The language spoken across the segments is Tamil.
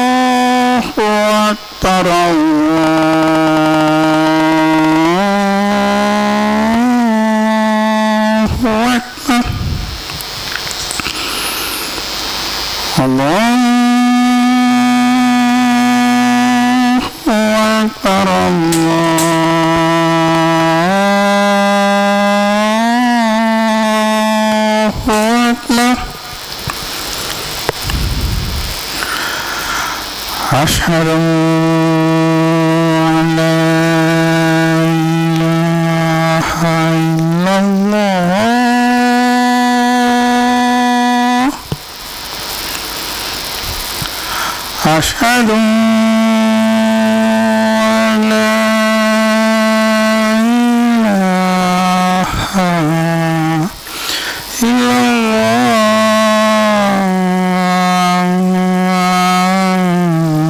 الله أكبر الله أكبر الله أكبر الله أكبر أشهد أن لا إله إلا الله أشهد أن لا إله إلا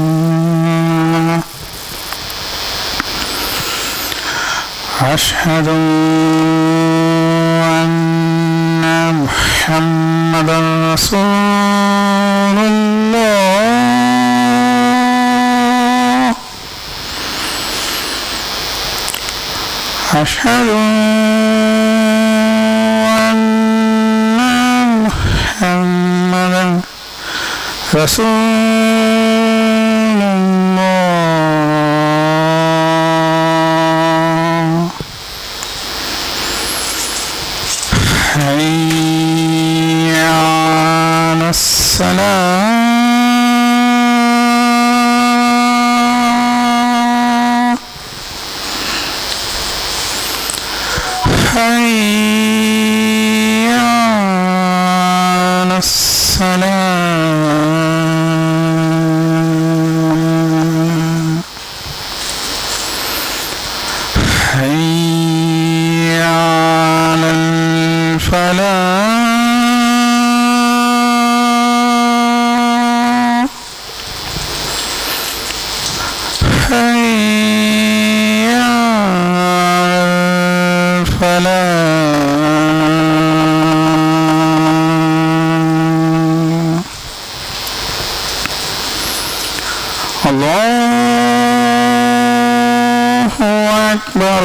الله أشهد أن محمدا رسول الله أشهد أن محمدا رسول الله حي على الصلاة حي على الصلاة حي على الفلاح حي على الفلاح الله أكبر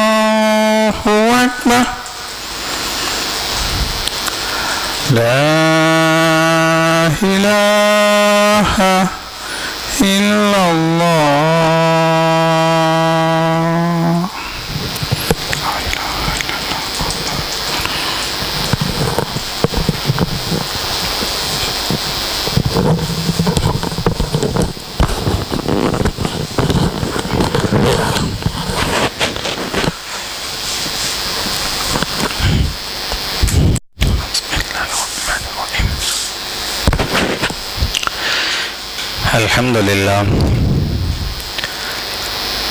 الله أكبر لا إله إلا الله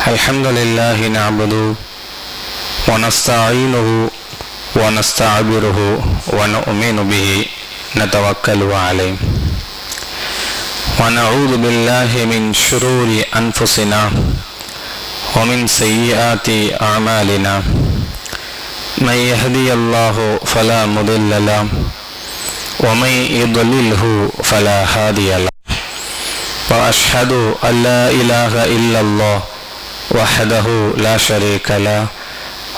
الحمد لله نعبده ونستعينه ونستعبره ونؤمن به نتوكل عليه ونعوذ بالله من شرور أنفسنا ومن سيئات أعمالنا من يهدي الله فلا مضل له ومن يضلله فلا هادي له وأشهد أن لا إله إلا الله وحده لا شريك له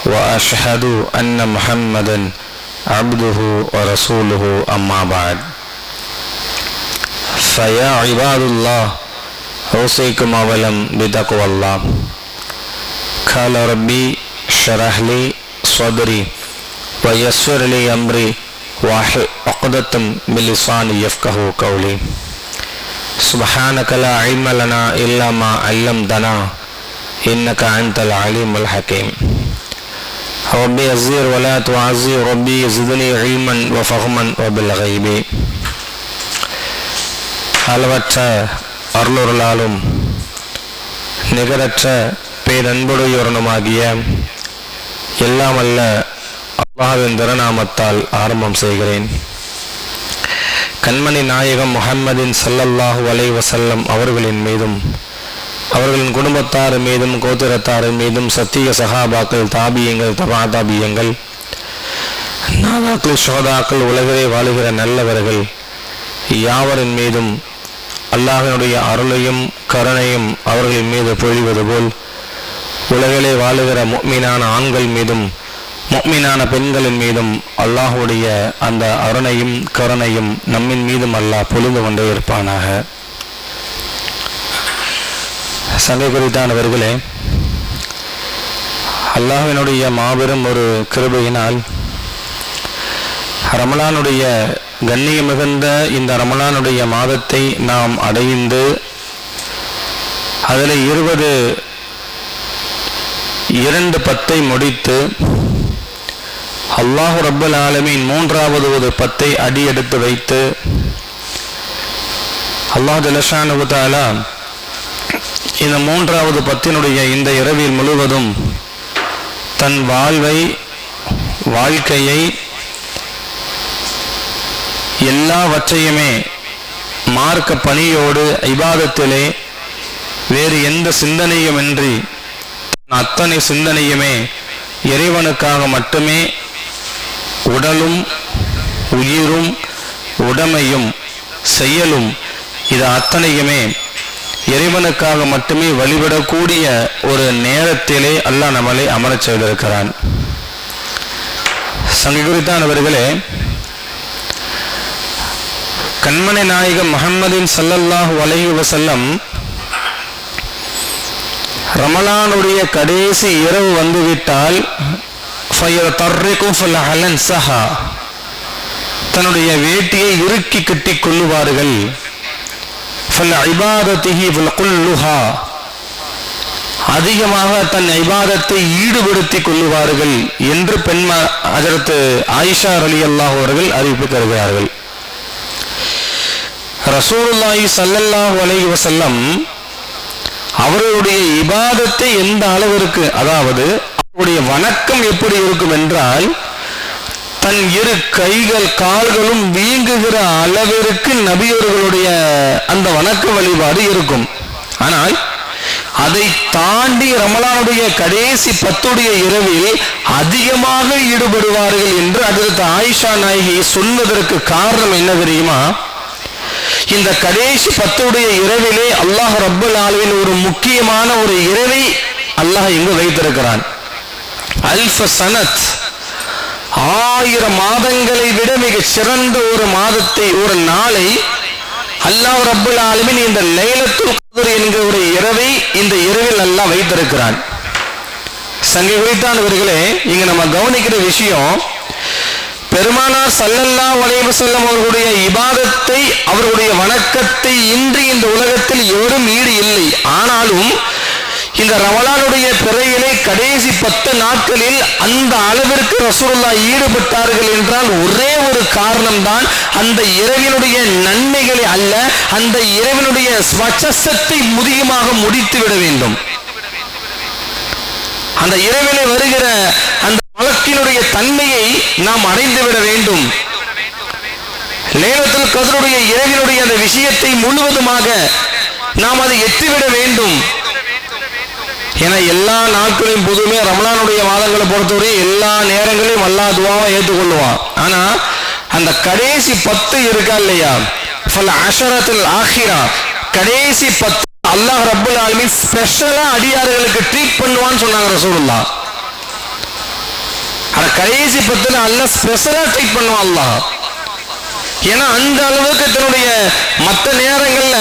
وأشهد أن محمدا عبده ورسوله أما بعد فيا عباد الله أوصيكم أولا بتقوى الله قال ربي اشرح لي صدري ويسر لي أمري واحلل عقدة من لساني يفقهوا قولي سبحانك لا علم لنا إلا ما علمتنا إنك أنت العليم الحكيم ربي يزير ولا تعزير ربي يزدني علما وفهما وبالغيب அளவற்ற அருளொருளாலும் நிகரற்ற பேரன்புடையோருமாகிய எல்லாம் அல்ல அல்லாஹ்வின் திருநாமத்தால் ஆரம்பம் செய்கிறேன். கண்மணி நாயகம் முஹம்மதின் ஸல்லல்லாஹு அலைஹி வஸல்லம் அவர்களின் மீதும் அவர்களின் குடும்பத்தார் மீதும் கோத்திரத்தார் மீதும் சத்திய சஹாபாக்கள் தாபியங்கள் தபா தாபியங்கள் நாதாக்கள், ஷஹதாக்கள், உலகிலே வாழுகிற நல்லவர்கள் யாவரின் மீதும் அல்லாஹ்வினுடைய அருளையும் கருணையும் அவர்களின் மீது பொழிவது போல் உலகிலே வாழுகிற முஃமினான ஆண்கள் மீதும் முஃமினான பெண்களின் மீதும் அல்லாஹ்வுடைய அந்த அருணையும் கருணையும் நம்மின் மீதும் அல்லாஹ் பொழிந்து கொண்டே இருப்பானாக. சங்கை குறித்தானவர்களே, அல்லாஹ்வினுடைய மாபெரும் ஒரு கிருபையினால் ரமலானுடைய கண்ணியம் மிகுந்த இந்த ரமலானுடைய மாதத்தை நாம் அடைந்து அதில் 2 முடித்து அல்லாஹ் ரப்பல் ஆலமீன் 3வது ஒரு 10 அடி எடுத்து வைத்து அல்லாஹ் ஜல்லஷானஹு தஆலா இந்த 3வது 10 இந்த இரவில் முழுவதும் தன் வாழ்க்கையை எல்லாவற்றையுமே மார்க்க பணியோடு இபாதத்திலே வேறு எந்த சிந்தனையுமின்றி அத்தனை சிந்தனையுமே இறைவனுக்காக மட்டுமே உடலும் உயிரும் உடமையும் செயலும் இது அத்தனையுமே இறைவனுக்காக மட்டுமே வழிபடக்கூடிய ஒரு நேரத்திலே அல்லாஹ் நம்மளை அமரச் செய்திருக்கிறான். சங்கை குறித்தானவர்களே, கண்மணி நாயகம் முஹம்மதின் ஸல்லல்லாஹு அலைஹி வஸல்லம் ரமலானுடைய கடைசி இரவு வந்துவிட்டால் தன்னுடைய வேட்டியை இறுக்கி கட்டிக் கொள்ளுவார்கள். அதிகமாக தன் இபாதத்தை ஈடுபடுத்திக் கொள்ளுவார்கள் என்று ஹஜ்ரத் ஆயிஷா ரலியல்லாஹு அவர்கள் அறிவிப்பு தருகிறார்கள். ரசூலுல்லாஹி ஸல்லல்லாஹு அலைஹி வஸல்லம் அவர்களுடைய இபாதத்தை எந்த அளவிற்கு, அதாவது அவருடைய வணக்கம் எப்படி இருக்கும் என்றால் தன் 2 கைகள் கால்களும் வீங்குகிற அளவிற்கு நபியவர்களுடைய அந்த வணக்க வழிபாடு இருக்கும். ஆனால் அதை தாண்டி ரமலானுடைய கடைசி 10 இரவில் அதிகமாக ஈடுபடுவார்கள் என்று ஹஜ்ரத் ஆயிஷா நாயகி சொன்னதற்கு காரணம் என்ன தெரியுமா? இந்த கடைசி 10 இரவிலே அல்லாஹ் ரப்பல் ஆலமீன் ஒரு முக்கியமான ஒரு இரவை அல்லாஹ் இங்கு வைத்திருக்கிறான். அல்ஃப சனத், 1000 மாதங்களை விட மிக சிறந்த ஒரு மாதத்தை, ஒரு நாளை அல்லாஹ் ரப்பல் ஆலமீன் இந்த லைலத்துல் கத்ர் என்கிற ஒரு இரவை இந்த இரவில் அல்லாஹ் வைத்திருக்கிறான். சங்கை குறித்தானவர்களே, இங்க நம்ம கவனிக்கிற விஷயம், பெருமானார் ஸல்லல்லாஹு அலைஹி வஸல்லம் அவர்களுடைய இபாதத்தை, அவர்களுடைய வணக்கத்தை இன்று இந்த உலகத்தில் எவரும் ஈடு இல்லை. ஆனாலும் இந்த ரமலானுடைய பிறையிலே கடைசி 10 நாட்களில் அந்த அளவிற்கு ரசூலுல்லாஹ் ஈடுபட்டார்கள் என்றால் ஒரே ஒரு காரணம்தான், அந்த இரவினுடைய நன்மைகளை அல்ல, அந்த இரவினுடைய ஸ்வச்சத்தை முதியமாக முடித்து விட வேண்டும். அந்த இரவிலே வருகிற அந்த வழக்கினுடைய தன்மையை நாம் அடைந்து விட வேண்டும். லைலத்துல் கத்ருடைய இரவினுடைய அந்த விஷயத்தை முழுவதுமாக நாம் அதை எட்டிவிட வேண்டும். என எல்லா நாட்களையும் பொதுமே ரமலானுடைய மாதங்களை பொறுத்தவரை எல்லா நேரங்களையும் அல்லாஹ் துஆவை ஏற்றுக்கொள்வான். ஆனா அந்த கடைசி 10 இருக்கா இல்லையா, ஃபல் அஷரத்துல் ஆஹிரா, கடைசி 10 அல்லாஹ் ரப்பல் ஆலமீன் ஸ்பெஷலா அடியார்களுக்கு ட்ரீட் பண்ணுவான்னு சொன்னாங்க ரசூலுல்லாஹ். அந்த கடைசி 10 அல்லாஹ் ஸ்பெஷலா ட்ரீட் பண்ணுவான் அல்லாஹ். ஏன்னா அந்த அளவுக்கு தன்னுடைய மற்ற நேரங்கள்ல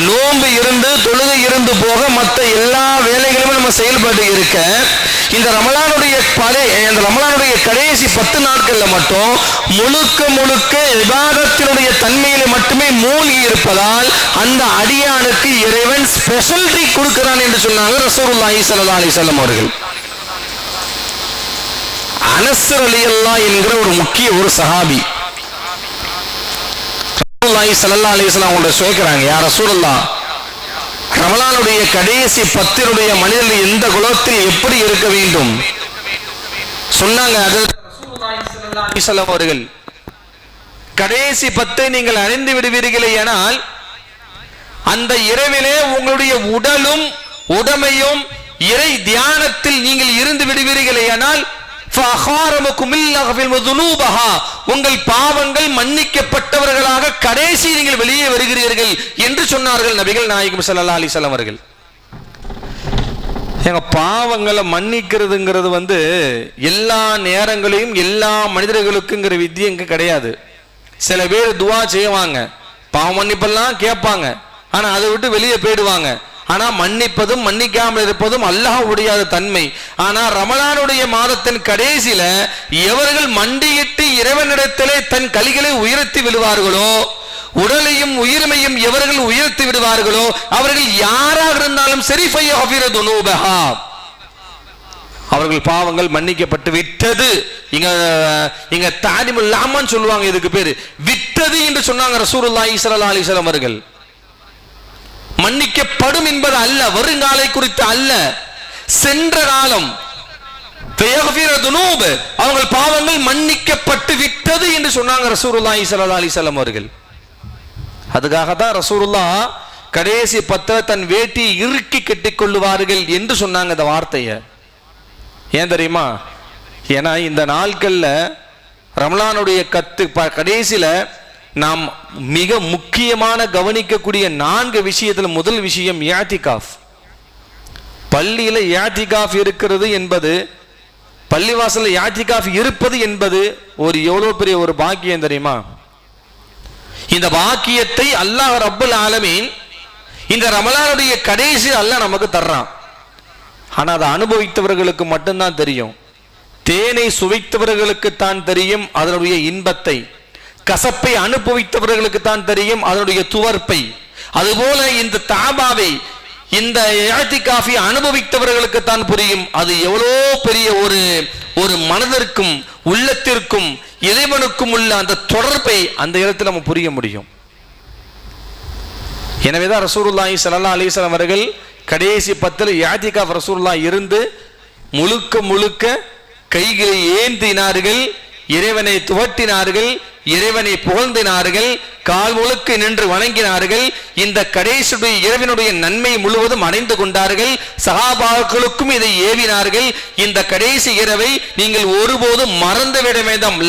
நோன்பு இருந்து தொழுகை இருந்து போக மற்ற எல்லா வேலைகளுமே நம்ம செயல்பட்டு இருக்க, இந்த ரமலானுடைய கடைசி 10 நாட்கள்ல மட்டும் முழுக்க இபாதத்தினுடைய தன்மையில மட்டுமே மூழ்கி இருப்பதால் அந்த அடியானுக்கு இறைவன் ஸ்பெஷல் ட்ரீட் கொடுக்கிறான் என்று சொன்னாங்க ரசூலுல்லாஹி ஸல்லல்லாஹு அலைஹி வஸல்லம் அவர்கள். அனஸ் ரலியல்லாஹு என்கிற ஒரு முக்கிய ஒரு சஹாபி ரசூலுல்லாஹி ஸல்லல்லாஹு அலைஹி வஸல்லம் அவங்கள கேக்குறாங்க, யா ரசூலுல்லாஹ், ரமலானுடைய கடைசி 10 மனிதர்கள் எந்த குலத்தில் எப்படி இருக்க வேண்டும் சொன்னாங்க. ரசூலுல்லாஹி ஸல்லல்லாஹு அலைஹி வஸல்லம் அவர்கள், கடைசி 10 நீங்கள் அடைந்து விடுவீர்களே ஆனால் அந்த இரவிலே உங்களுடைய உடலும் உடமையும் இறை தியானத்தில் நீங்கள் இருந்து விடுவீர்களே ஆனால் உங்கள் பாவங்கள் மன்னிக்கப்பட்டவர்களாக கடைசி நீங்கள் வெளியே வருகிறீர்கள் என்று சொன்னார்கள் நபிகள் நாயகம் ஸல்லல்லாஹு அலைஹி வஸல்லம் அவர்கள். எங்க பாவங்களை மன்னிக்கிறதுங்கிறது எல்லா நேரங்களையும் எல்லா மனிதர்களுக்குங்கிற வித்தியை இங்க கிடையாது. சில பேர் துவா செய்வாங்க, பாவ மன்னிப்பெல்லாம் கேட்பாங்க, ஆனா அதை விட்டு வெளியே போயிடுவாங்க. ஆனா மன்னிப்பதும் மன்னிக்காமல் இருப்பதும் அல்லாஹ்வுடைய தன்மை. ஆனா ரமலானுடைய மாதத்தின் கடைசியில எவர்கள் மண்டியிட்டு இறைவனிடத்திலே தன் கலிகளை உயர்த்தி விடுவார்களோ, உடலையும் உயிர்மையும் எவர்கள் உயர்த்தி விடுவார்களோ, அவர்கள் யாராக இருந்தாலும் சரி, அவர்கள் பாவங்கள் மன்னிக்கப்பட்டு விட்டது. இங்க தாலிமுல் லாமான்னு சொல்லுவாங்க, இதுக்கு பேரு விட்டது என்று சொன்னாங்க ரசூலுல்லாஹி ஸல்லல்லாஹு அலைஹி வஸல்லம் அவர்கள். மன்னிக்கப்படும் என்பது அல்ல, வருங்காலை குறித்து அல்ல, சென்ற காலம். அவங்கள் பாவங்கள் மன்னிக்கப்பட்டு விட்டது என்று சொன்னாங்க ரசூலுல்லாஹி ஸல்லல்லாஹு அலைஹி வஸல்லம் அவர்கள். அதுக்காகத்தான் ரசூலுல்லாஹ் கடைசி 10 தன் வேட்டியை இறுக்கி கட்டிக் கொள்ளுவார்கள் என்று சொன்னாங்க இந்த வார்த்தையை. ஏன் தெரியுமா? ஏன்னா இந்த நாட்கள்ல ரமலானுடைய கடைசியில நாம் மிக முக்கியமான கவனிக்கக்கூடிய 4 விஷயத்துல முதல் விஷயம் இஅ்திகாஃப். பள்ளியில இஅ்திகாஃப் இருக்கிறது என்பது, பள்ளிவாசல்ல இஅ்திகாஃப் இருப்பது என்பது ஒரு எவ்வளவு பெரிய ஒரு பாக்கியம் தெரியுமா? இந்த பாக்கியத்தை அல்லாஹ் ரப்பல் ஆலமீன் இந்த ரமலானுடைய கடைசி அல்லாஹ் நமக்கு தர்றான். ஆனா அதை அனுபவித்தவர்களுக்கு மட்டும்தான் தெரியும். தேனை சுவைத்தவர்களுக்கு தான் தெரியும் அதனுடைய இன்பத்தை, கசப்பை அனுபவித்தவர்களுக்கு தான் தெரியும் அதனுடைய துவர்ப்பை. அதுபோல இந்த தாபாவை, இந்த இஅ்திகாஃபை அனுபவித்தவர்களுக்கு தான் புரியும் அது எவ்வளோ பெரிய ஒரு மனதிற்கும் உள்ளத்திற்கும் இறைவனுக்கும் உள்ள அந்த தொடர்பை அந்த இடத்துல நம்ம புரிய முடியும். எனவேதான் ரசூலுல்லாஹி ஸல்லல்லாஹு அலைஹி வஸல்லம் அவர்கள் கடைசி 10 இஅ்திகாஃப் ரசூலுல்லாஹ் இருந்து முழுக்க கைகளை ஏந்தினார்கள், இறைவனை துவட்டினார்கள், இறைவனை புகழ்ந்தினார்கள், கால் முழுக்க நின்று வணங்கினார்கள். இந்த கடைசியுடைய இறைவனுடைய நன்மை முழுவதும் அடைந்து கொண்டார்கள். சஹாபாக்களுக்கும் இதை ஏவினார்கள். இந்த கடைசி இரவை நீங்கள் ஒருபோதும் மறந்துவிட வேண்டாம்,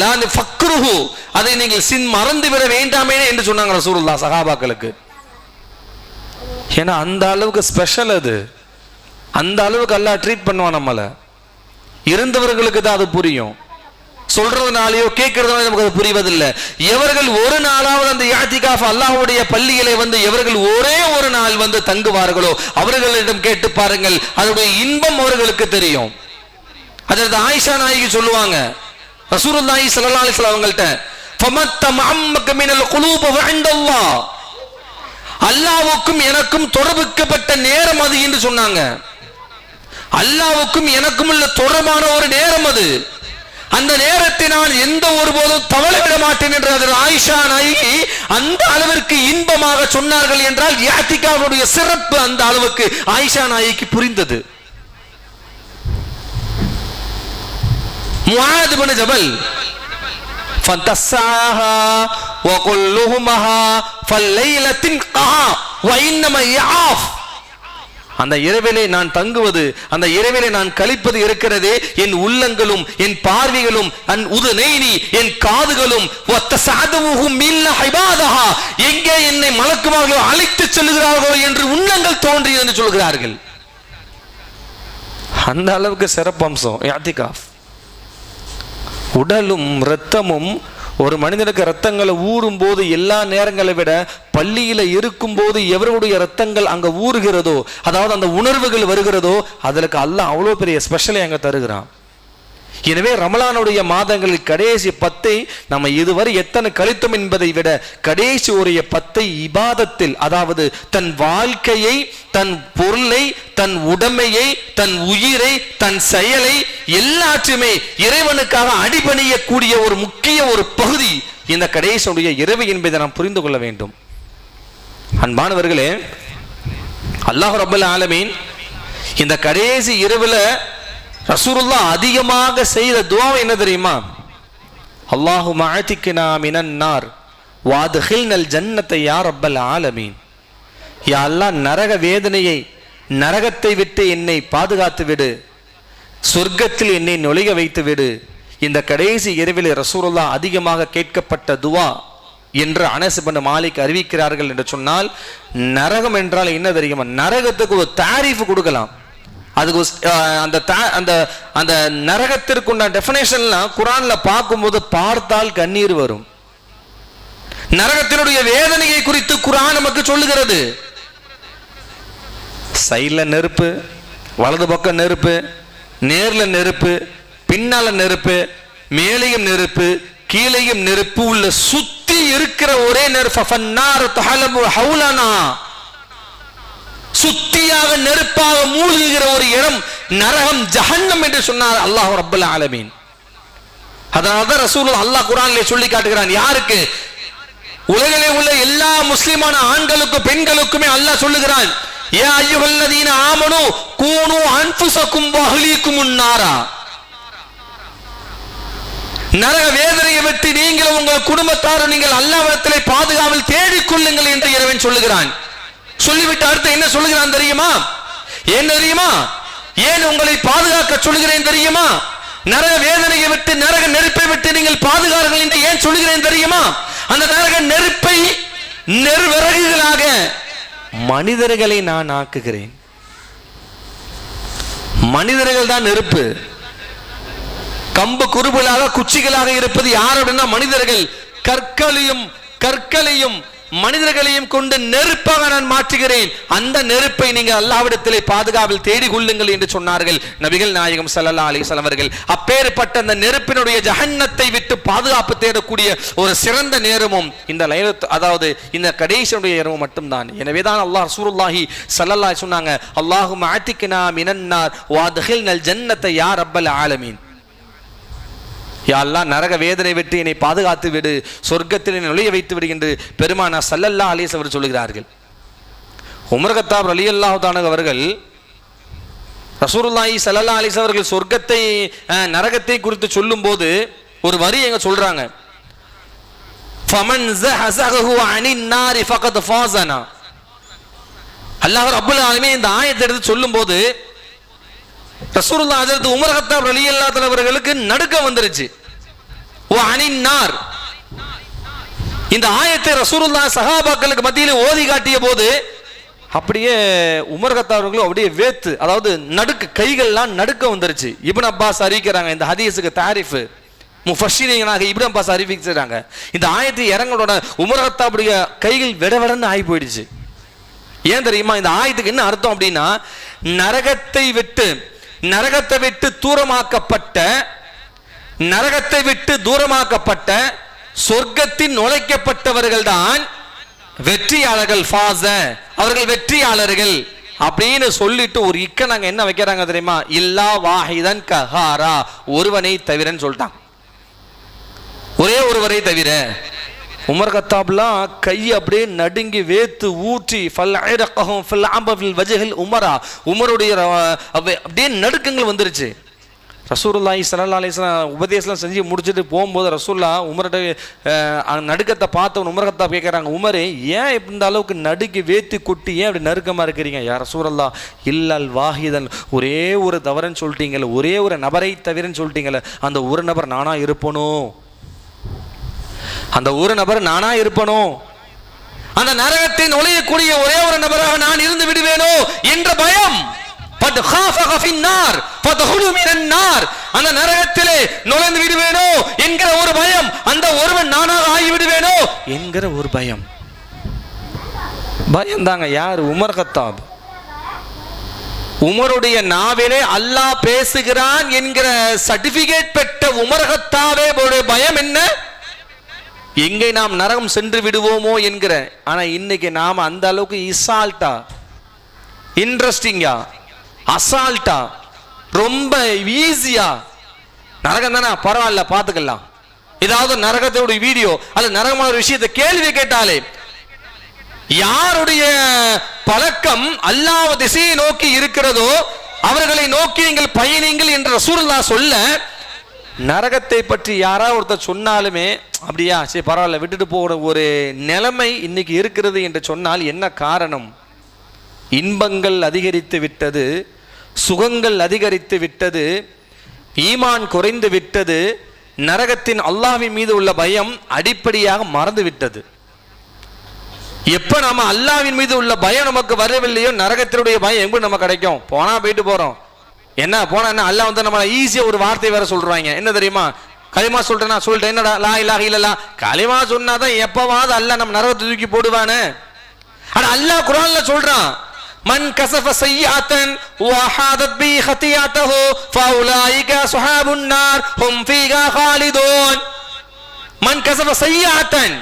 அதை நீங்கள் மறந்துவிட வேண்டாமே என்று சொன்னாங்க ரசூலுல்லாஹ் சஹாபாக்களுக்கு. ஏன்னா அந்த அளவுக்கு ஸ்பெஷல், அது அந்த அளவுக்கு அல்லாஹ் ட்ரீட் பண்ணுவான் நம்மள. இருந்தவர்களுக்கு தான் அது புரியும், சொல்றதுனாலயோ கேட்கறதுனால நமக்கு அது புரிவதில்லை. எவர்கள் ஒரு நாளாவது அந்த இஅ்திகாஃப் அல்லாஹ்வுடைய பள்ளியிலே எவர்கள் ஒரே ஒரு நாள் தங்குவார்களோ அவர்களிடம் கேட்டு பாருங்கள், அதனுடைய இன்பம் அவர்களுக்கு தெரியும். அதற்கு ஆயிஷா நாயகி சொல்லுவாங்க ரசூலுல்லாஹி ஸல்லல்லாஹு அலைஹி வஸல்லம் அவங்கள்ட்ட, ஃபமத்தமஅம்மக மினல் குலூப் வஇந்தல்லாஹ், அல்லாஹ்வுக்கும் எனக்கும் தொடர்புக்கப்பட்ட நேரம் அது என்று சொன்னாங்க. அல்லாஹ்வுக்கும் எனக்கும் உள்ள தொடர்பான ஒரு நேரம் அது. அந்த நேரத்தை நான் எந்த ஒருபோதும் தவறவிட மாட்டேன் என்று ஆயிஷா நாயகி அந்த அளவிற்கு இன்பமாக சொன்னார்கள் என்றால் இஅ்திகாஃபுடைய சிறப்பு அந்த அளவுக்கு ஆயிஷா நாயகிக்கு புரிந்தது. முஆத் இப்னு ஜபல் ஃபதஸ்ஸாஹா வகுல்லுஹுமஹா ஃபல்லைலத்தின் கஹா வஇன்னமா யாஃப், அந்த இரவிலே நான் தங்குவது, அந்த இரவிலே நான் கழிப்பது இருக்கிறதே, என் உள்ளங்களும் என் பார்வைகளும் என் காதுகளும் எங்கே என்னை மலக்குமார்களோ அழைத்து செல்லுகிறார்களோ என்று உள்ளங்கள் தோன்றியது என்று சொல்கிறார்கள். அந்த அளவுக்கு சிறப்பம்சம் இஅ்திகாஃப். உடலும் இரத்தமும் ஒரு மனிதனுக்கு ரத்தங்களை ஊறும் போது எல்லா நேரங்களை விட பள்ளியில இருக்கும் போது எவருடைய ரத்தங்கள் அங்க ஊறுகிறதோ, அதாவது அந்த உணர்வுகள் வருகிறதோ, அதற்கு அல்லாஹ் அவ்வளவு பெரிய ஸ்பெஷலை அங்க தருகிறான். எனவே ரமலானுடைய மாதங்களில் கடைசி 10 நம்ம இதுவரை எத்தனை கழித்தோம் என்பதை விட கடைசி ஒரு 10 இபாதத்தில், அதாவது தன் வாழ்க்கையை, தன் பொருளை, தன் உடைமையை, தன் உயிரை, தன் செயலை எல்லாத்தையுமே இறைவனுக்காக அடிபணியக்கூடிய ஒரு முக்கிய ஒரு பகுதி இந்த கடைசியுடைய இரவு என்பதை நாம் புரிந்து கொள்ள வேண்டும். அன்பானவர்களே, அல்லாஹ் ரப்பல் ஆலமீன் இந்த கடைசி இரவுல ரசூலுல்லாஹ் அதிகமாக செய்த துஆ என்ன தெரியுமா? அல்லாஹும்ம அஅதிக்னா மினன் நார் வஅத்கில்னல் ஜன்னத யா ரப்பல் ஆலமீன். யா அல்லாஹ், நரக வேதனையை, நரகத்தை விட்டு என்னை பாதுகாத்து விடு, சொர்க்கத்தில் என்னை நுழைய வைத்து விடு. இந்த கடைசி இரவில் ரசூலுல்லாஹ் அதிகமாக கேட்கப்பட்ட துவா என்று அனஸ் இப்னு மாலிக் அறிவிக்கிறார்கள் என்று சொன்னால், நரகம் என்றால் என்ன தெரியுமா? நரகத்துக்கு ஒரு தாரீஃப் கொடுக்கலாம். அதுக்கு அந்த அந்த நரகத்திற்குண்டான டெஃபினேஷன்லாம் குர்ஆன்ல பார்க்கும்போது பார்த்தால் கண்ணீர் வரும். நரகத்தினுடைய வேதனையை குறித்து குர்ஆன் நமக்கு சொல்லுகிறது. சைடுல நெருப்பு, வலது பக்கம் நெருப்பு, நேர்ல நெருப்பு, பின்னால நெருப்பு, மேலையும் நெருப்பு, கீழையும் நெருப்பு உள்ள சுத்தி இருக்கிற ஒரே நெருப்பு. சுத்தியாக நெருப்பாக மூழ்குகிற ஒரு இடம் நரகம், ஜஹன்னம் என்று சொன்னார் அல்லாஹ் ரப்பல் ஆலமீன். அதனால்தான் ரசூலுல்லாஹ் அல்லாஹ் குர்ஆனிலே சொல்லி காட்டுகிறான். யாருக்கு? உலகிலே உள்ள எல்லா முஸ்லிமான ஆண்களுக்கும் பெண்களுக்குமே அல்லாஹ் சொல்லுகிறான், யா அய்யுஹல்லதீன ஆமனு கூனு அன்ஃபுஸக்கும் வ அஹ்லீக்குமுன் நாரா. நரக வேதனையை விட்டு நீங்களும் உங்கள் குடும்பத்தாரும் நீங்கள் அல்லாஹ்விடத்திலே பாதுகாவல் தேடிக் கொள்ளுங்கள் என்று இறைவன் சொல்லுகிறான். சொல்லிவிட்டு அடுத்து என்ன சொல்லுகிறான் தெரியுமா? ஏன் தெரியுமா? ஏன் உங்களை பாதுகாக்க சொல்லுகிறேன் தெரியுமா? நரக வேதனையை விட்டு, நரக நெருப்பை விட்டு நீங்கள் பாதுகாருங்கள் என்று ஏன் சொல்லுகிறேன் தெரியுமா? அந்த நரக நெருப்பை நெருவிறகுகளாக மனிதர்களை நான் ஆக்குகிறேன். மனிதர்கள் தான் நெருப்பு. கம்பு குறுபலாக குச்சிகளாக இருப்பது யார் அப்படின்னா மனிதர்கள். கற்களையும் மனிதர்களையும் கொண்டு நெருப்பாக நான் மாற்றுகிறேன். அந்த நெருப்பை நீங்கள் அல்லாஹ்விடத்திலே பாதுகாவல் தேடி கொள்ளுங்கள் என்று சொன்னார்கள் நபிகள் நாயகம் ஸல்லல்லாஹு அலைஹி வஸல்லம் அவர்கள். அப்பேற்பட்ட அந்த நெருப்பினுடைய ஜஹன்னத்தை விட்டு பாதுகாப்பு தேடக்கூடிய ஒரு சிறந்த நேரமும் இந்த லைலத், அதாவது இந்த கடைசியுடைய நேரமும் மட்டும்தான். எனவேதான் அல்லாஹ் ரசூலுல்லாஹி ஸல்லல்லாஹு அலைஹி சொன்னாங்க, அல்லாஹும்ம ஆதிக்னா மினன்னார் வஅத்ஹில்னல் ஜன்னத யா ரப்பல் ஆலமீன். யா அல்லாஹ், நரக வேதனை விட்டு என்னை பாதுகாத்து விடு, சொர்க்கத்தில் நுழைய வைத்து விடு என்று பெருமானார் ஸல்லல்லாஹு அலைஹி வஸல்லம் சொல்கிறார்கள். உமர் கத்தாப் ரலியல்லாஹு தஆலா அவர்கள் ரசூலுல்லாஹி ஸல்லல்லாஹு அலைஹி வஸல்லம் அவர்கள் சொர்க்கத்தை நரகத்தை குறித்து சொல்லும்போது ஒரு வரி எங்க சொல்றாங்க, ஃபமன் ஸஹஸஹு அனின் நாரி ஃபகத் ஃபாஸனா. அல்லாஹ் ரப்பல் ஆலமீன் இந்த ஆயத்தை எடுத்து சொல்லும்போது ரசூலுல்லாஹ் ஹஜ்ரத் உமர் கத்தாப் ரலியல்லாஹு தஆலா அவர்களுக்கு நடுக்கம் வந்துருச்சு. வ அனின் நார், இந்த ஆயத்தை ரசூலுல்லாஹ் சஹாபாக்களுக்கு மத்தியிலே ஓதி காட்டிய போது அப்படியே உமர் கத்தாப் அவர்களும் அப்படியே வேத்து, அதாவது நடுக்க, கைகள்லாம் நடுக்க வந்துருச்சு. இப்னு அப்பாஸ் அறிவிக்கிறாங்க, இந்த ஹதீஸுக்கு தாரிஃப் முஃபஸ்ஸிரீனாக இப்னு அப்பாஸ் அறிவிக்கிறாங்க, இந்த ஆயத்தை இறங்கலோட உமர் கத்தாப்புடைய கைகள் விடவிடன்னு ஆகி போயிடுச்சு. ஏன் தெரியுமா? இந்த ஆயத்துக்கு என்ன அர்த்தம் அப்படின்னா, நரகத்தை விட்டு தூரமாக்கப்பட்ட சொர்க்கத்தின் நுழைக்கப்பட்டவர்கள் தான் வெற்றியாளர்கள். ஃபாஸ, அவர்கள் வெற்றியாளர்கள் அப்படின்னு சொல்லிட்டு ஒரு இக்க நாங்க என்ன வைக்கிறாங்க தெரியுமா? இல்லா வாஹிதன் கஹாரா, ஒருவனை தவிரன்னு சொல்லிட்டான். ஒரே ஒருவரை தவிர. உமர் கத்தாப்லாம் கை அப்படியே நடுங்கி வேத்து ஊற்றி உமருடைய அப்படியே நடுக்கங்கள் வந்துருச்சு. ரசூலுல்லாஹி ஸல்லல்லாஹு அலைஹி வஸல்லம் உபதேசம் செஞ்சு முடிச்சுட்டு போகும்போது ரசூலுல்லாஹ் உமர்கிட்ட நடுக்கத்தை பார்த்தவன் உமர் கத்தாப் கேட்குறாங்க, உமரே ஏன் இந்த அளவுக்கு நடுக்கி வேத்து கொட்டி ஏன் அப்படி நறுக்கமாக இருக்கிறீங்க? யா ரசூலல்லாஹ், இல்லல் வாஹிதன், ஒரே ஒரு தவறுன்னு சொல்லிட்டீங்களே, ஒரே ஒரு நபரை தவிரன்னு சொல்லிட்டீங்களே, அந்த ஒரு நபர் நானா இருப்பனும், அந்த ஒரு நபர் நானா இருப்பனும், அந்த நரகத்தை நுழையக்கூடிய ஒரே ஒரு நபராக நான் இருந்து விடுவேனோ என்ற பயம். அந்த நரகத்திலே நுழைந்து விடுவேனோ என்கிற ஒரு பயம், அந்த ஒருவன் நானாக ஆகிவிடுவேனோ என்கிற ஒரு பயம். பயம் தாங்க. யார்? உமர் கத்தாப். உமருடைய நாவிலே அல்லாஹ் பேசுகிறான் என்கிற சர்டிபிகேட் பெற்ற உமர் கத்தாவே பயம் என்ன? எங்கே நாம் நரகம் சென்று விடுவோமோ என்கிற. ஆனா இன்னைக்கு நாம அந்த அளவுக்கு இசால்ட்டா, இன்ட்ரெஸ்டிங்கா, அசால்ட்டா, ரொம்ப ஈஸியா நரகம் தானே பரவாயில்ல பார்த்துக்கலாம், ஏதாவது நரகத்தோட வீடியோ அல்ல நரகமான ஒரு விஷயத்தை கேள்வி கேட்டாலே யாருடைய பழக்கம் அல்லாஹ் திசையை நோக்கி இருக்கிறதோ அவர்களை நோக்கி நீங்கள் பயணிங்கள் என்று ரசூலுல்லாஹ் சொல்ல, நரகத்தை பற்றி யாராவது ஒருத்தர் சொன்னாலுமே அப்படியா சரி பரவாயில்ல விட்டுட்டு போகிற ஒரு நிலைமை இன்னைக்கு இருக்கிறது என்று சொன்னால் என்ன காரணம்? இன்பங்கள் அதிகரித்து விட்டது, சுகங்கள் அதிகரித்து விட்டது, ஈமான் குறைந்து விட்டது, நரகத்தின் அல்லாஹ்வின் மீது உள்ள பயம் அடிப்படையாக மறந்து விட்டது. எப்ப நாம அல்லாஹ்வின் மீது உள்ள பயம் நமக்கு வரவில்லையோ, நரகத்தினுடைய பயம் எங்க நம்ம கிடைக்கும்? போனா போயிட்டு போறோம், என்ன போனா என்ன, அல்லாஹ் வந்து நம்ம ஈஸியா ஒரு வார்த்தை வேற சொல்றாங்க, என்ன தெரியுமா? களிமா சொல்றேன்னா சொல்லிட்டேன், என்னடா லா இலாஹ இல்லல்லாஹ், களிமா சொன்னாதான் எப்பவாவது அல்லாஹ் நம்ம நரகத்தை தூக்கி போடுவானே. ஆனா அல்லாஹ் குர்ஆன்ல சொல்றான், மன் கஸஃப ஸய்யிஅத்தன் வஹாதத் பி ஹதியதஹு ஃபௌலாயிக அஸ்ஹாபுன் நார் ஹும் ஃபீஹா காலிதூன். மன் கஸஃப ஸய்யிஅத்தன்,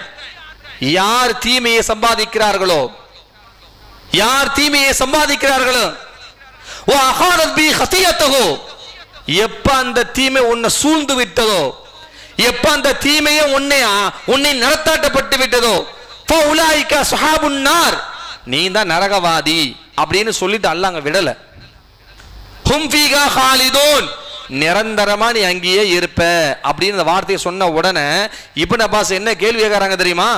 யார் தீமையை சம்பாதிக்கிறார்களோ, யார் தீமையை சம்பாதிக்கிறார்களோ, வஹாதத் பி ஹதியதஹு, எப்ப அந்த தீமை உன்னை சூழ்ந்து விட்டதோ, எப்ப அந்த தீமையை உன்னை நடத்தாட்டப்பட்டு விட்டதோ, ஃபௌலாயிக அஸ்ஹாபுன் நார், நீ தான் நரகவாதி அப்படின்னு சொல்லிட்டு அல்லாஹ் விடல. ஹும் ஃபீஹா காலிதூன், நிரந்தரமா நீ அங்கேயே இருப்ப அப்படின்னு இந்த வார்த்தையை சொன்ன உடனே இப்னு அப்பாஸ் என்ன கேள்வி கேட்கறாங்க தெரியுமா?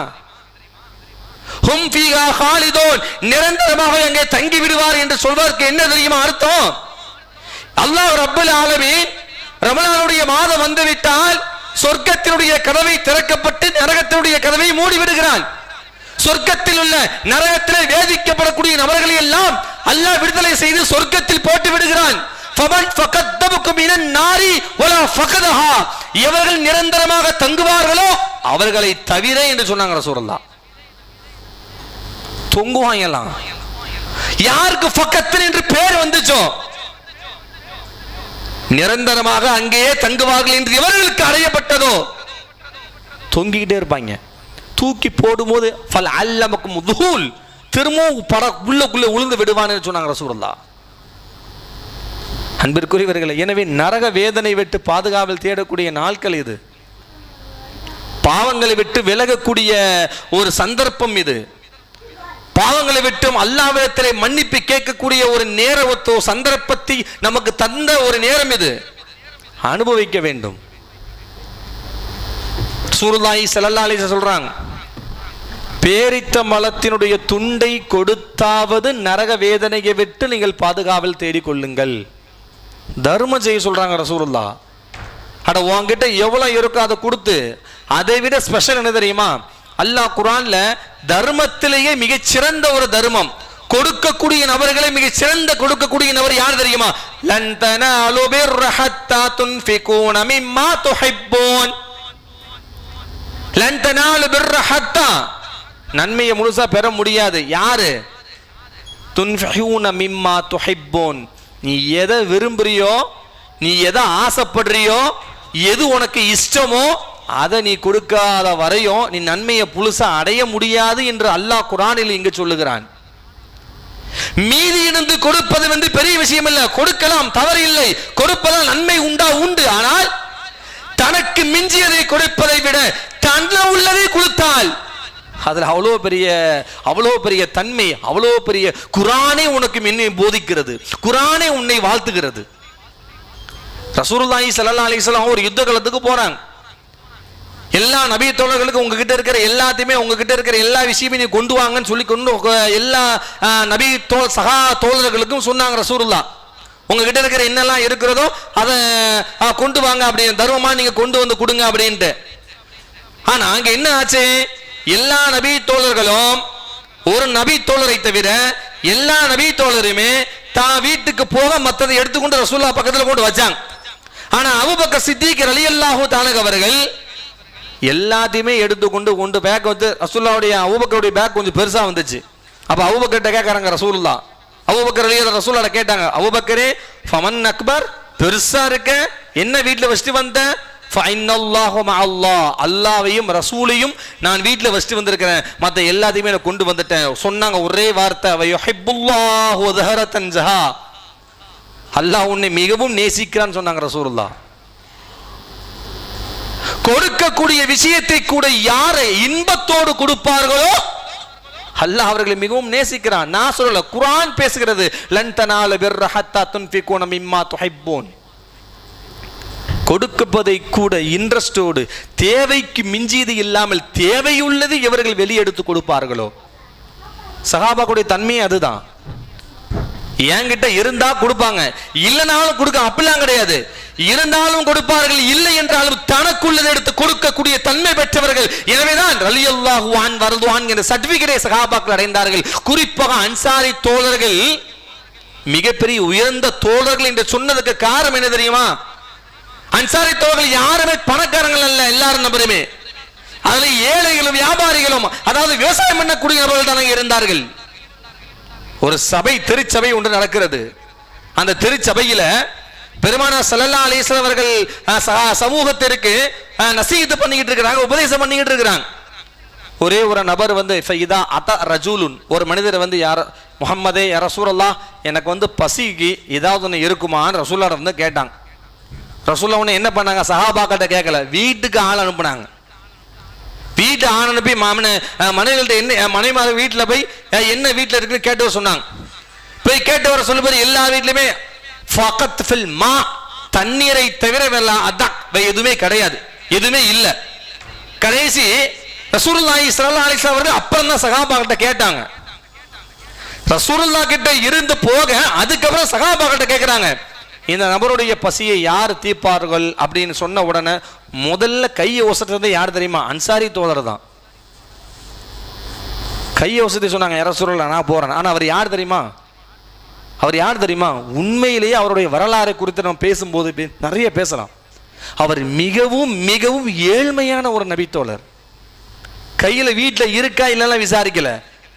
ஹும் ஃபீஹா காலிதூன், நிரந்தரமாக அங்கே தங்கி விடுவார் என்று சொல்வதற்கு என்ன தெரியுமா அர்த்தம்? அல்லாஹ் ரப்பல் ஆலமீன் ரமலானுடைய மாதம் வந்துவிட்டால் சொர்க்கத்தினுடைய கதவை திறக்கப்பட்டு நரகத்தினுடைய கதவை மூடி விடுகிறான். சொர்க்கத்தில் உள்ள நரகத்தில் வேதிக்கப்படக்கூடிய நபர்களை எல்லாம் அல்லாஹ் விடுதலை செய்து சொர்க்கத்தில் போட்டு விடுகிறான். எவர்கள் நிரந்தரமாக தங்குவார்களோ அவர்களை தவிர என்று சொன்னாங்க ரசூலுல்லாஹ். தொங்குவாங்கலாம், யாருக்கு ஃபக்கத் என்று பேர் வந்துச்சோ நிரந்தரமாக அங்கேயே தங்குவார்கள் என்று எவர்களுக்கு அறையப்பட்டதோ தொங்கிக்கிட்டே இருப்பாங்க. தூக்கி போடும்போது ஃபல் அல்லமக்கும் துஹூல், திரும்பவும் உள்ளுக்குள்ளே உளுந்து விடுவான்னு சொன்னாங்க ரசூலுல்லாஹ். அன்பிற்குரியவர்களே, எனவே நரக வேதனை விட்டு பாதுகாவல் தேடக்கூடிய நாட்கள் இது. பாவங்களை விட்டு விலகக்கூடிய ஒரு சந்தர்ப்பம் இது. பாவங்களை விட்டும் அல்லாஹ்விடத்திலே மன்னிப்பு கேட்கக்கூடிய ஒரு நேரத்தோ சந்தர்ப்பத்தை நமக்கு தந்த ஒரு நேரம் இது. அனுபவிக்க வேண்டும். ரசூலுல்லாஹி ஸல்லல்லாஹு அலைஹி வஸல்லம் சொல்றாங்க, பேரித்த மலத்தினுடைய துண்டை கொடுத்தாவது நரக வேதனையை விட்டு நீங்கள் பாதுகாவல் தேடிக்கொள்ளுங்கள். தர்மம் செய்ய சொல்றாங்க ரசூலுல்லாஹ். அட உன்கிட்ட எவ்வளவு இருக்கோ அதை கொடுத்து, அதை விட ஸ்பெஷல் என்ன தெரியுமா? அல்லாஹ் குர்ஆன்ல தர்மத்திலேயே மிகச் சிறந்த ஒரு தர்மம் கொடுக்கக்கூடிய நபர்களை மிகச் சிறந்த கொடுக்கக்கூடிய நபர் யார் தெரியுமா? லன் தனாலு பிர்ர ஹத்தா துன்ஃபிகூன மிம்மா துஹிப்பூன். லன் தனாலு பிர்ர ஹத்தா, நன்மையை முழுசா பெற முடியாது. யாரு? துன்ஃபிகூன மிம்மா துஹிப்பூன், நீ எதை விரும்புறியோ, நீ எதை ஆசைப்படுறியோ, எது உனக்கு இஷ்டமோ அதை நீ கொடுக்காத வரையும் நீ நன்மையை புழுசா அடைய முடியாது என்று அல்லாஹ் குர்ஆனில் இங்கு சொல்லுகிறான். மீதி இருந்து கொடுப்பது வந்து பெரிய விஷயம் இல்ல, கொடுக்கலாம், தவறு இல்லை, கொடுப்பதால் நன்மை உண்டு. ஆனால் தனக்கு மிஞ்சியதை கொடுப்பதை விட தன்ன உள்ளதை கொடுத்தால் அதுல அவ்வளோ பெரிய தன்மை, அவ்வளோ பெரிய குர்ஆனே உனக்கு என்னை போதிக்கிறது, குர்ஆனே உன்னை வாழ்த்துகிறது. ரசூலுல்லாஹி ஸல்லல்லாஹு அலைஹி வஸல்லம் ஒரு யுத்த களத்துக்கு போறாங்க. எல்லா நபி தோழர்களுக்கும் உங்ககிட்ட இருக்கிற எல்லாத்தையுமே, உங்ககிட்ட இருக்கிற எல்லா விஷயமே நீ கொண்டு வாங்கன்னு சொல்லி கொண்டு எல்லா நபி சகா தோழர்களுக்கும் சொன்னாங்க ரசூலுல்லாஹ். உங்ககிட்ட இருக்கிற என்னெல்லாம் இருக்கிறதோ அதை கொண்டு வாங்க, அப்படி தர்மமா நீங்க கொண்டு வந்து கொடுங்க அப்படின்ட்டு. ஆனா அங்க என்ன ஆச்சு? எல்லா நபி தோழர்களும் ஒரு நபி தோழரை தவிர எல்லா நபி தோழருமே தான் வீட்டுக்கு போக மற்றதை எடுத்துக்கொண்டு ரசூலுல்லாஹ் பக்கத்துல கொண்டு வச்சாங்க. ஆனா அபூபக்கர் சித்திக் ரலியல்லாஹு தஆலா அவர்கள் எல்லாத்தையுமே எடுத்துக்கொண்டு பேக் வந்து ரசூலுல்லாஹ்வுடைய அபூபக்கருடைய பேக் கொஞ்சம் பெருசா வந்துச்சு. அப்ப அபூபக்கர்ட்ட கேட்கறாங்க ரசூலுல்லாஹ். அபூபக்கர் ரசூலுல்லாஹ் கேட்டாங்க, அபூபக்கரே ஃபமன் அக்பர், பெருசா இருக்க, என்ன வீட்டுல வச்சுட்டு வந்த? ஃபஇன்னல்லாஹு மஅல்லாஹ், அல்லாஹ்வையும் ரசூலையும் நான் வீட்டுல வச்சுட்டு வந்திருக்கிறேன், மற்ற எல்லாத்தையுமே நான் கொண்டு வந்துட்டேன். சொன்னாங்க ஒரே வார்த்தை, வயுஹிப்புல்லாஹு ஸஹரத்தன் ஜஹா, அல்லாஹ் உன்னை மிகவும் நேசிக்கிறான்னு சொன்னாங்க ரசூலுல்லாஹ். கொடுக்கக்கூடிய விஷயத்தை கூட யாரை இன்பத்தோடு கொடுப்பார்களோ அல்லாஹ் அவர்களை மிகவும் நேசிக்கிறான். நான் சொல்லல, குர்ஆன் பேசுகிறது. லன் தனாலு பிர்ர ஹத்தா துன்ஃபிகூன மிம்மா துஹிப்பூன். கொடுப்பதை கூட இன்ட்ரெஸ்டோடு, தேவைக்கு மிஞ்சியது இல்லாமல் தேவையுள்ளது எவர்கள் வெளியெடுத்து கொடுப்பார்களோ, சஹாபாக்குடைய தன்மை அதுதான். என்கிட்ட இருந்தா கொடுப்பாங்க, இல்லைனாலும் கொடுக்க, அப்படிலாம் கிடையாது. இருந்தாலும் கொடுப்பார்கள், இல்லை என்றாலும் தனக்குள்ளதை எடுத்து கொடுக்கக்கூடிய தன்மை பெற்றவர்கள். எனவேதான் ரலியல்லாஹு அன்ஹு வர்துவான் என்ற சர்டிபிகேட்டை சஹாபாக்கள் அடைந்தார்கள். குறிப்பாக அன்சாரி தோழர்கள் மிகப்பெரிய உயர்ந்த தோழர்கள் என்று சொன்னதுக்கு காரணம் என்ன தெரியுமா? அன்சாரி தோழர்கள் யாருமே பணக்காரங்கள் அல்ல, எல்லாரும் நபருமே. அதுல ஏழைகளும் வியாபாரிகளும், அதாவது விவசாயம் பண்ணக்கூடிய நபர்கள் தான் இருந்தார்கள். ஒரு சபை, திருச்சபை ஒன்று நடக்கிறது. அந்த திருச்சபையில பெருமானார் ஸல்லல்லாஹு அலைஹி வஸல்லம் அவர்கள் சமூகத்திற்கு நசீஹத் பண்ணிக்கிட்டு இருக்கிறாங்க, உபதேசம் பண்ணிக்கிட்டு இருக்கிறாங்க. ஒரே ஒரு நபர் வந்து ஃபைதா அத ரஜூலுன், ஒரு மனிதர் வந்து யார் முஹம்மதே யா ரசூலல்லாஹ், எனக்கு வந்து பசிக்கு ஏதாவது ஒன்று இருக்குமான்னு ரசூலுல்லாஹ் வந்து கேட்டாங்க. ரசூலுல்லாஹ் ஒன்று என்ன பண்ணாங்க, சஹாபாக்கிட்ட கேட்கல, வீட்டுக்கு ஆள் அனுப்புனாங்க. வீட்டு ஆள் அனுப்பி மனைவிகள்ட்ட என்ன, மனைவி வீட்டில் போய் என்ன வீட்டில் இருக்குன்னு கேட்டு சொன்னாங்க. போய் கேட்டு வர சொல்லும்போது எல்லா வீட்லையுமே ஃபகத் ஃபில் மா, தண்ணீரை தவிர அதான் எதுவுமே கிடையாது, எதுவுமே இல்லை. கடைசி ரசூலுல்லாஹி ஸல்லல்லாஹு அலைஹி வஸல்லம் அவர்கள் அப்புறம் தான் சஹாபாக்கிட்ட கேட்டாங்க. ரசூலுல்லாஹ் கிட்ட இருந்து போக அதுக்கப்புறம் சஹாபாக்கிட்ட கேட்கிறாங்க, இந்த நபருடைய பசியை யார் தீர்ப்பார்கள் அப்படின்னு சொன்ன உடனே முதல்ல கையை ஒசத்துறது யார் தெரியுமா? அன்சாரி தோழர் தான். கையை ஒசத்தி சொன்னாங்க, யா ரசூலல்லாஹ் நான் போறேன். ஆனா அவர் யார் தெரியுமா? அவர் யார் தெரியுமா? உண்மையிலேயே அவருடைய வரலாறை குறித்து நம்ம பேசும்போது நிறைய பேசலாம். அவர் மிகவும் மிகவும் ஏழ்மையான ஒரு நபித்தோழர். கையில வீட்டில் இருக்கா இல்லைன்னா விசாரிக்கல,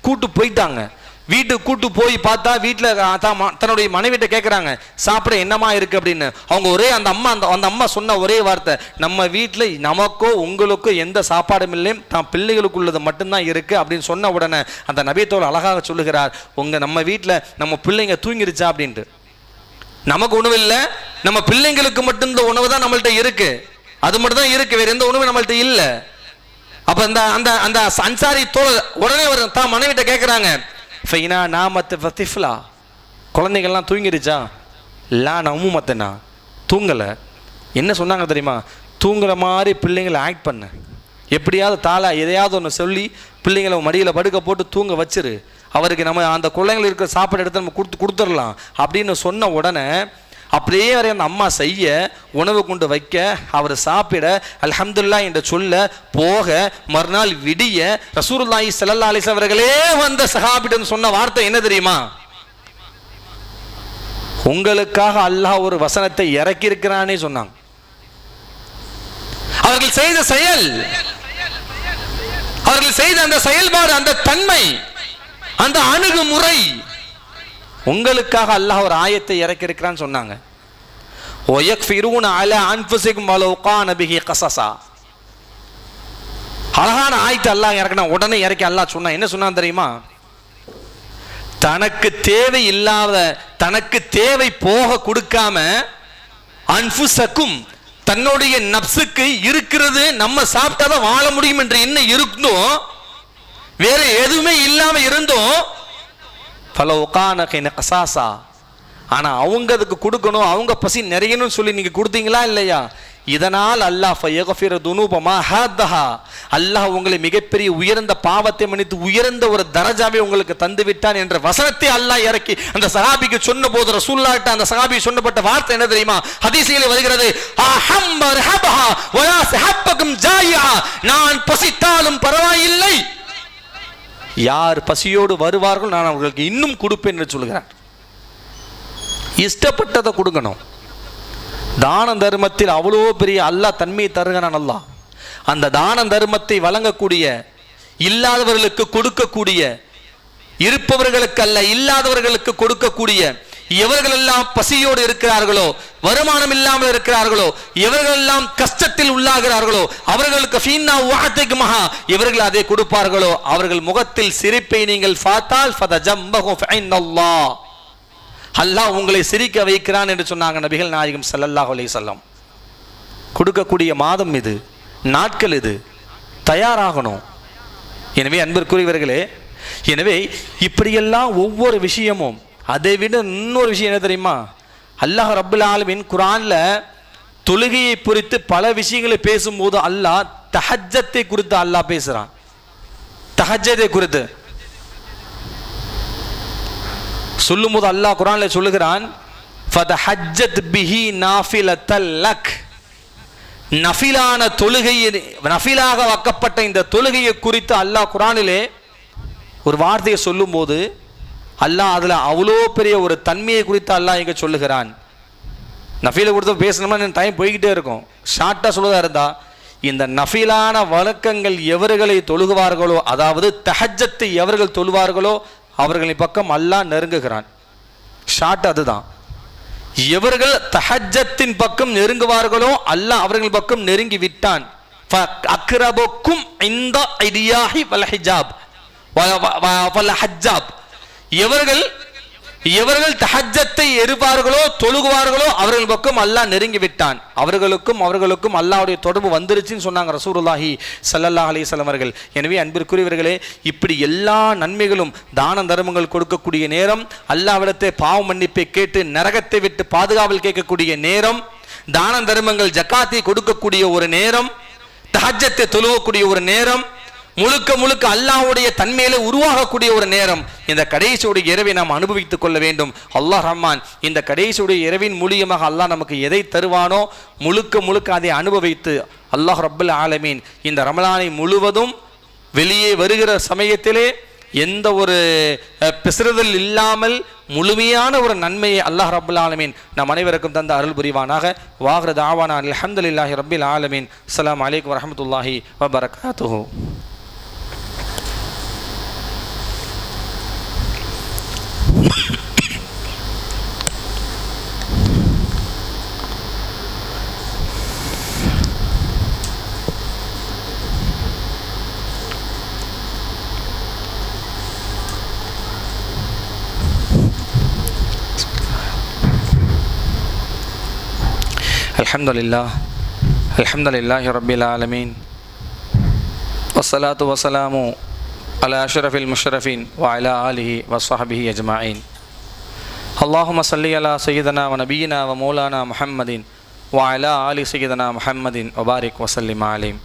கூட்டு போயிட்டாங்க. வீட்டுக்கு கூட்டு போய் பார்த்தா வீட்டில் தன்னுடைய மனைவிட்ட கேட்குறாங்க, சாப்பிட என்னமா இருக்கு அப்படின்னு. அவங்க ஒரே அந்த அம்மா சொன்ன ஒரே வார்த்தை, நம்ம வீட்டில் நமக்கோ உங்களுக்கோ எந்த சாப்பாடும் இல்லையும், தான் பிள்ளைகளுக்கு உள்ளது மட்டும்தான் இருக்கு அப்படின்னு சொன்ன உடனே அந்த நபித்தோழர் அழகாக சொல்லுகிறார், நம்ம வீட்டில் நம்ம பிள்ளைங்க தூங்கிருச்சா அப்படின்ட்டு. நமக்கு உணவு இல்லை, நம்ம பிள்ளைங்களுக்கு மட்டும் இந்த உணவு தான் நம்மள்ட்ட இருக்கு, அது மட்டும் தான் இருக்கு, வேற எந்த உணவும் நம்மள்ட்ட இல்லை. அப்ப அந்த அந்த அன்சாரி தோழர் உடனே தான் மனைவிட்ட கேட்குறாங்க, ஃபைனா நாமத்து ஃபதிஃப்லா, குழந்தைகள்லாம் தூங்கிடுச்சா? லா நமுமத்தனா, தூங்கலை. என்ன சொன்னாங்க தெரியுமா? தூங்குற மாதிரி பிள்ளைங்களை ஆக்ட் பண்ண, எப்படியாவது தாளா எதையாவது ஒன்று சொல்லி பிள்ளைங்களை மடியில் படுக்க போட்டு தூங்க வச்சிரு, அவருக்கு நம்ம அந்த குழந்தைகள் இருக்கிற சாப்பாடு எடுத்து நம்ம கொடுத்துடலாம் அப்படின்னு சொன்ன உடனே அப்படியே வரை அந்த அம்மா செய்ய, உணவு கொண்டு வைக்க, அவர் சாப்பிட அல்ஹம்துலில்லாஹ் என்று சொல்ல போக, மறுநாள் விடிய ரசூலுல்லாஹி ஸல்லல்லாஹு அலைஹி வஸல்லம் அவர்களே வந்த சஹாபிடம் சொன்ன வார்த்தை என்ன தெரியுமா? உங்களுக்காக அல்லாஹ் ஒரு வசனத்தை இறக்கி இருக்கிறானே சொன்னாங்க. அவர்கள் செய்த செயல், அவர்கள் செய்த அந்த செயல்பாடு, அந்த தன்மை, அந்த அணுகுமுறை, உங்களுக்காக அல்லாஹ் ஒரு ஆயத்தை இறக்கி இருக்கிறான்னு சொன்னாங்க. அழகான ஆயத்தை அல்லாஹ் இறக்கினா, உடனே இறக்கி அல்லாஹ் சொன்னா என்ன சொன்னா தெரியுமா? தனக்கு தேவை இல்லாத, தனக்கு தேவை போக கொடுக்காம, அன்ஃபுஸக்கும் தன்னுடைய நப்சுக்கு இருக்கிறது நம்ம சாப்பிட்டாதான் வாழ முடியும் என்று என்ன இருந்தும், வேற எதுவுமே இல்லாம இருந்தும் ஆனா அவங்க அதுக்கு கொடுக்கணும், அவங்க பசி நிறையணும்னு சொல்லி நீங்க கொடுத்தீங்களா இல்லையா? இதனால் அல்லாஹ் அல்லாஹ் உங்களை மிகப்பெரிய உயர்ந்த பாவத்தை மன்னித்து உயர்ந்த ஒரு தரஜாவை உங்களுக்கு தந்து விட்டான் என்ற வசனத்தை அல்லாஹ் இறக்கி அந்த சஹாபிக்கு சொன்ன போது ரசூலுல்லாஹ் அந்த சஹாபி சொன்னப்பட்ட வார்த்தை என்ன தெரியுமா? ஹதீஸிலே வருகிறது, நான் பசித்தாலும் பரவாயில்லை, யார் பசியோடு வருவார்கள் நான் அவர்களுக்கு இன்னும் கொடுப்பேன் என்று சொல்கிறார். இஷ்டப்பட்டதை கொடுக்கணும். தான தர்மத்தில் அவ்வளோ பெரிய அல்லாஹ் தன்மையை தருகிறான். அல்லாஹ் அந்த தான தர்மத்தை வழங்கக்கூடிய, இல்லாதவர்களுக்கு கொடுக்கக்கூடிய, இருப்பவர்களுக்கு அல்ல இல்லாதவர்களுக்கு கொடுக்கக்கூடிய, எவர்களெல்லாம் பசியோடு இருக்கிறார்களோ, வருமானம் இல்லாமல் இருக்கிறார்களோ, எவர்களெல்லாம் கஷ்டத்தில் உள்ளாகிறார்களோ அவர்களுக்கு ஃபீனா வஅதிக மஹா, இவர்கள் அதை கொடுப்பார்களோ அவர்கள் முகத்தில் சிரிப்பை நீங்கள் பார்த்தால் ஃபதஜம்பஹு ஃபஇன்னல்லாஹ், அல்லாஹ் உங்களை சிரிக்க வைக்கிறான் என்று சொன்னாங்க நபிகள் நாயகம் ஸல்லல்லாஹு அலைஹி வஸல்லம். கொடுக்கக்கூடிய மாதம் இது, நாட்கள் இது, தயாராகணும். எனவே அன்பிற்குரியவர்களே, எனவே இப்படியெல்லாம் ஒவ்வொரு விஷயமும், அதை விட இன்னொரு விஷயம் என்ன தெரியுமா? அல்லாஹ் ரப்புல் ஆலமீன் குர்ஆன்ல தொழுகையை குறித்து பல விஷயங்களை பேசும்போது அல்லாஹ் தஹஜ்ஜத்தை குறித்து அல்லாஹ் பேசுறான். தஹஜ்ஜத்தை குறித்து சொல்லும்போது அல்லாஹ் குர்ஆன்ல சொல்லுகிறான், ஃபதஹஜ்ஜத் பிஹி நாஃபிலத்தல் லக். நஃபிலான தொழுகையை, நஃபிலாக வாக்கப்பட்ட இந்த தொழுகையை குறித்து அல்லாஹ் குர்ஆனிலே ஒரு வார்த்தையை சொல்லும்போது அல்லாஹ் அதில் அவ்வளோ பெரிய ஒரு தன்மையை குறித்து அல்லாஹ் இங்கே சொல்லுகிறான். நஃபீலை கொடுத்து பேசணும்னா டைம் போய்கிட்டே இருக்கும். ஷார்ட்டாக சொல்லுவதாக இருந்தால், இந்த நஃபிலான வழக்கங்கள் எவர்களை தொழுகுவார்களோ, அதாவது தஹஜ்ஜத்தை எவர்கள் தொழுவார்களோ அவர்களின் பக்கம் அல்லாஹ் நெருங்குகிறான். ஷார்ட் அதுதான். எவர்கள் தஹஜ்ஜத்தின் பக்கம் நெருங்குவார்களோ அல்லாஹ் அவர்கள் பக்கம் நெருங்கி விட்டான். அக்ரபுக்கும் இந்த ஐடியாஹி வல் ஹிஜாப் வல் ஹஜ்ஜாப். எவர்கள் தஹஜ்ஜத்தை எருப்பார்களோ தொழுகுவார்களோ அவர்கள் பக்கம் அல்லாஹ் நெருங்கி விட்டான். அவர்களுக்கும் அல்லாஹ்வுடைய தொடர்பு வந்துருச்சுன்னு சொன்னாங்க ரசூலுல்லாஹி ஸல்லல்லாஹு அலைஹி வஸல்லம் அவர்கள். எனவே அன்பிற்குரியவர்களே, இப்படி எல்லா நன்மைகளும் தான தர்மங்கள் கொடுக்கக்கூடிய நேரம், அல்லாஹ்விடத்தை பாவ மன்னிப்பை கேட்டு நரகத்தை விட்டு பாதுகாவல் கேட்கக்கூடிய நேரம், தான தர்மங்கள் ஜக்காத்தை கொடுக்கக்கூடிய ஒரு நேரம், தஹஜ்ஜத்தை தொழுவக்கூடிய ஒரு நேரம், முழுக்க அல்லாஹ்வுடைய தன்மையில உருவாகக்கூடிய ஒரு நேரம். இந்த கடைசியுடைய இரவை நாம் அனுபவித்துக் கொள்ள வேண்டும். அல்லாஹ் ரஹ்மான் இந்த கடைசியுடைய இரவின் மூலியமாக அல்லாஹ் நமக்கு எதை தருவானோ முழுக்க அதை அனுபவித்து அல்லாஹ் ரப்பல் ஆலமீன் இந்த ரமலானை முழுவதும் வெளியே வருகிற சமயத்திலே எந்த ஒரு பிசறுதல் இல்லாமல் முழுமையான ஒரு நன்மையை அல்லாஹ் ரப்பல் ஆலமீன் நம் அனைவருக்கும் தந்த அருள் புரிவானாக. வாஹிரு தஅவானா அல்ஹம்துலில்லாஹி ரப்பில் ஆலமீன். அஸ்ஸலாமு அலைக்கும் வரஹ்மத்துல்லாஹி வபரகாத்துஹு. அல்ஹம்துலில்லாஹி ரப்பில் ஆலமீன். வஸ்ஸலாத்து வஸ்ஸலாமு அலா அஷ்ரஃபில் முஷ்ரஃபீன் வ அலா ஆலிஹி வஸ்ஸஹ்பிஹி அஜ்மஈன். அல்லாஹும்ம ஸல்லி அலா சய்யிதனா வ நபியினா வ மௌலானா முஹம்மதின் வ அலா ஆலி சய்யிதனா முஹம்மதின் வ பாரிக் வ ஸல்லிம் அலைஹி.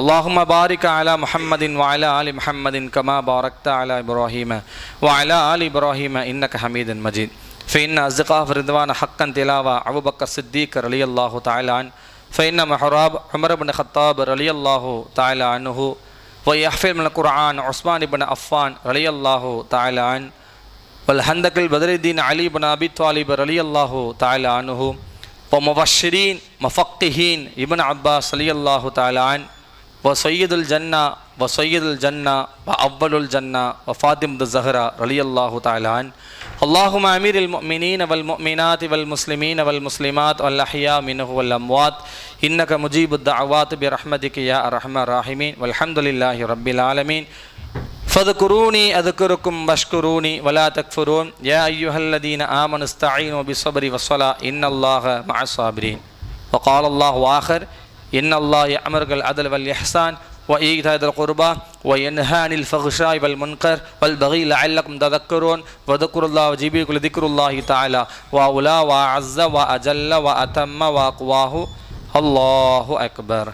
அல்லாஹும்ம பாரிக் அலா முஹம்மதின் வ அலா ஆலி முஹம்மதின் கமா பாரக்த அலா இப்ராஹீம வ அலா ஆலி இப்ராஹீம இன்னக ஹமீதுன் மஜீத். فإن أصدقاء رضوان حقا تلاوة أبو بكر الصديق رضي الله تعالى عنه، فإن محراب عمر بن الخطاب رضي الله تعالى عنه، ويحفظ من القرآن عثمان بن عفان رضي الله تعالى عنه، والهندق البدر الدين علي بن أبي طالب رضي الله تعالى عنه، ومبشرين مفقهين ابن عباس رضي الله تعالى عنه، وسيد الجنة وأول الجنة وفاطمة الزهراء رضي الله تعالى عنه. اللهم أمير المؤمنين والمؤمنات والمسلمين والمسلمات والأحياء منه والأموات إنك مجيب الدعوات برحمتك يا أرحم الراحمين. والحمد لله رب العالمين. فاذكروني أذكركم واشكروني ولا تكفرون. يا أيها الذين آمنوا استعينوا بالصبر والصلاة إن الله مع الصابرين. وقال الله آخر إن الله يأمر بالعدل والإحسان وإيتاء ذي القربى وينهى عن الفحشاء والمنكر والبغي لعلكم تذكرون. وذكروا الله وجيبوا لذكر الله تعالى وأولى وأعز وأجل وأتم وأقواه. الله أكبر.